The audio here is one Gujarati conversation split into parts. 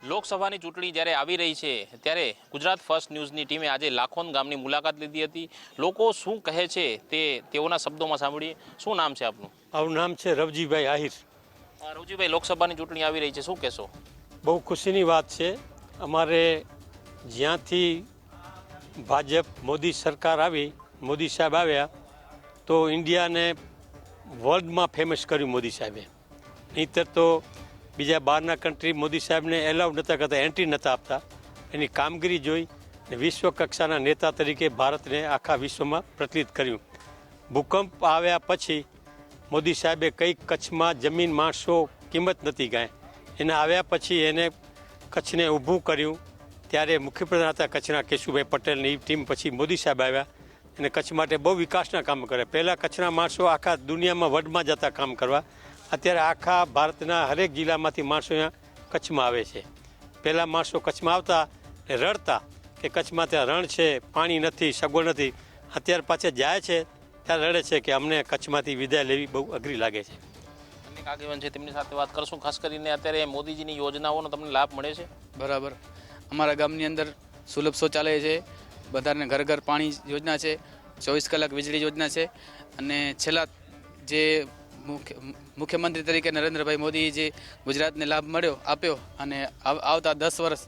લોકસભાની ચૂંટણી જ્યારે આવી રહી છે ત્યારે ગુજરાત ફર્સ્ટ ન્યૂઝની ટીમે આજે લાખોન ગામની મુલાકાત લીધી હતી. લોકો શું કહે છે તે તેઓના શબ્દોમાં સાંભળીએ. શું નામ છે આપનું? મારું નામ છે રવજીભાઈ આહિર. રવજીભાઈ, લોકસભાની ચૂંટણી આવી રહી છે, શું કહેશો? બહુ ખુશીની વાત છે. અમારે જ્યાંથી ભાજપ મોદી સરકાર આવી, મોદી સાહેબ આવ્યા તો ઇન્ડિયાને વર્લ્ડમાં ફેમસ કર્યું મોદી સાહેબે. નહીંતર તો બીજા બહારના કન્ટ્રી મોદી સાહેબને એલાઉ નહોતા કરતા, એન્ટ્રી નહોતા આપતા. એની કામગીરી જોઈ ને વિશ્વ કક્ષાના નેતા તરીકે ભારતને આખા વિશ્વમાં પ્રચલિત કર્યું. ભૂકંપ આવ્યા પછી મોદી સાહેબે કંઈક કચ્છમાં જમીન માણસો કિંમત નથી કાંઈ, એને આવ્યા પછી એને કચ્છને ઊભું કર્યું. ત્યારે મુખ્યપ્રધાન હતા કચ્છના કેશુભાઈ પટેલની ટીમ, પછી મોદી સાહેબ આવ્યા અને કચ્છ માટે બહુ વિકાસના કામ કર્યા. પહેલાં કચ્છના માણસો આખા દુનિયામાં વર્લ્ડમાં જતા કામ કરવા. અત્યારે આખા ભારતના હરેક જિલ્લામાંથી માણસો અહીંયા કચ્છમાં આવે છે. પહેલાં માણસો કચ્છમાં આવતા ને રડતા કે કચ્છમાં ત્યાં રણ છે, પાણી નથી, સગવડ નથી. અત્યારે પાછા જાય છે ત્યારે રડે છે કે અમને કચ્છમાંથી વિદાય લેવી બહુ અઘરી લાગે છે. અનેક આગેવાન છે, તેમની સાથે વાત કરશું. ખાસ કરીને અત્યારે મોદીજીની યોજનાઓનો તમને લાભ મળે છે? બરાબર. અમારા ગામની અંદર સુલભ શૌચાલય છે, બધાને ઘર ઘર પાણી યોજના છે, 24 કલાક વીજળી યોજના છે. અને છેલ્લા જે મુખ્યમંત્રી તરીકે નરેન્દ્રભાઈ મોદી જે ગુજરાતને લાભ આપ્યો અને આવતા 10 વર્ષ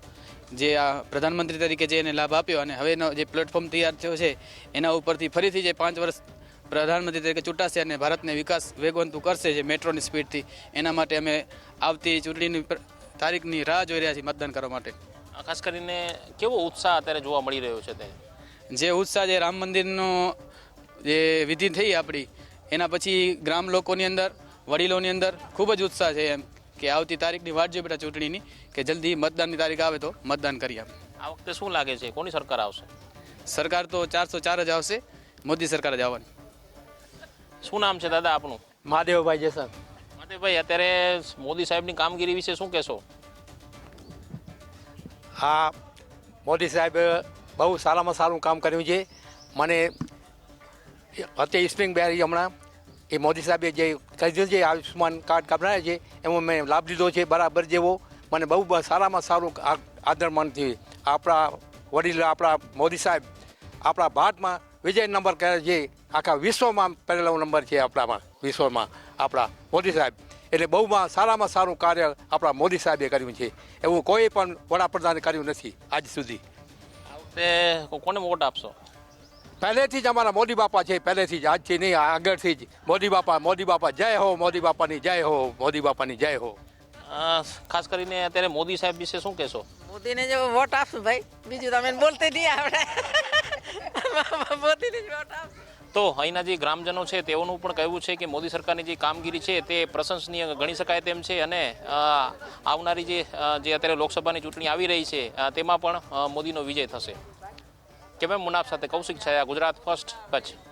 જે આ પ્રધાનમંત્રી તરીકે જે એને લાભ આપ્યો અને હવેનો જે પ્લેટફોર્મ તૈયાર થયો છે એના ઉપરથી ફરીથી જે 5 વર્ષ પ્રધાનમંત્રી તરીકે ચૂંટાશે અને ભારતને વિકાસ વેગવંતું કરશે જે મેટ્રોની સ્પીડથી, એના માટે અમે આવતી ચૂંટણીની તારીખની રાહ જોઈ રહ્યા છીએ મતદાન કરવા માટે. ખાસ કરીને કેવો ઉત્સાહ અત્યારે જોવા મળી રહ્યો છે? જે ઉત્સાહ જે રામ મંદિરનો જે વિધિ થઈ આપણી, એના પછી ગ્રામ લોકોની અંદર, વડીલોની અંદર ખૂબ જ ઉત્સાહ છે એમ કે આવતી તારીખની વાટ જોઈ બેઠા ચૂંટણીની કે જલ્દી મતદાનની તારીખ આવે તો મતદાન કરીએ. આ વખતે શું લાગે છે, કોની સરકાર આવશે? સરકાર તો 404 જ આવશે, મોદી સરકાર જ આવવાની. શું નામ છે દાદા આપનું? મહાદેવભાઈ જેસર. મહાદેવભાઈ, અત્યારે મોદી સાહેબની કામગીરી વિશે શું કહેશો? હા, મોદી સાહેબે બહુ સારામાં સારું કામ કર્યું છે. મને અત્યારે સ્પ્રિંગ બેરી હમણાં એ મોદી સાહેબે જે કરી છે આયુષ્યમાન કાર્ડ કાઢનાર છે એમાં મેં લાભ લીધો છે બરાબર જેવો. મને બહુ સારામાં સારું આદરમાનથી આપણા વડીલ આપણા મોદી સાહેબ આપણા ભારતમાં વિજય નંબર કરે છે, આખા વિશ્વમાં પહેલો નંબર છે આપણામાં, વિશ્વમાં આપણા મોદી સાહેબ. એટલે બહુમાં સારામાં સારું કાર્ય આપણા મોદી સાહેબે કર્યું છે, એવું કોઈ પણ વડાપ્રધાને કર્યું નથી આજ સુધી. આ વખતે કોને વોટ આપશો? પહેલેથી જ અમારા મોદી બાપા છે, પહેલેથી જ, આજથી નહીં આગળથી જ મોદી બાપા જય હો, મોદી બાપાની જય હો, મોદી બાપાની જય હો. ખાસ કરીને અત્યારે મોદી સાહેબ વિશે શું કહેશો? મોદીને જો વોટ આપશું ભાઈ, બીજું તમે બોલતે નહીં આપણે. મોદીને જ વોટ આપશું. તો અહીંના જે ગ્રામજનો છે તેઓનું પણ કહેવું છે કે મોદી સરકારની જે કામગીરી છે તે પ્રશંસનીય ગણી શકાય તેમ છે અને આવનારી જે અત્યારે લોકસભાની ચૂંટણી આવી રહી છે તેમાં પણ મોદીનો વિજય થશે. કે ભાઈ મુનાફ સાથે કૌશિક છાયા, ગુજરાત ફર્સ્ટ, કચ્છ.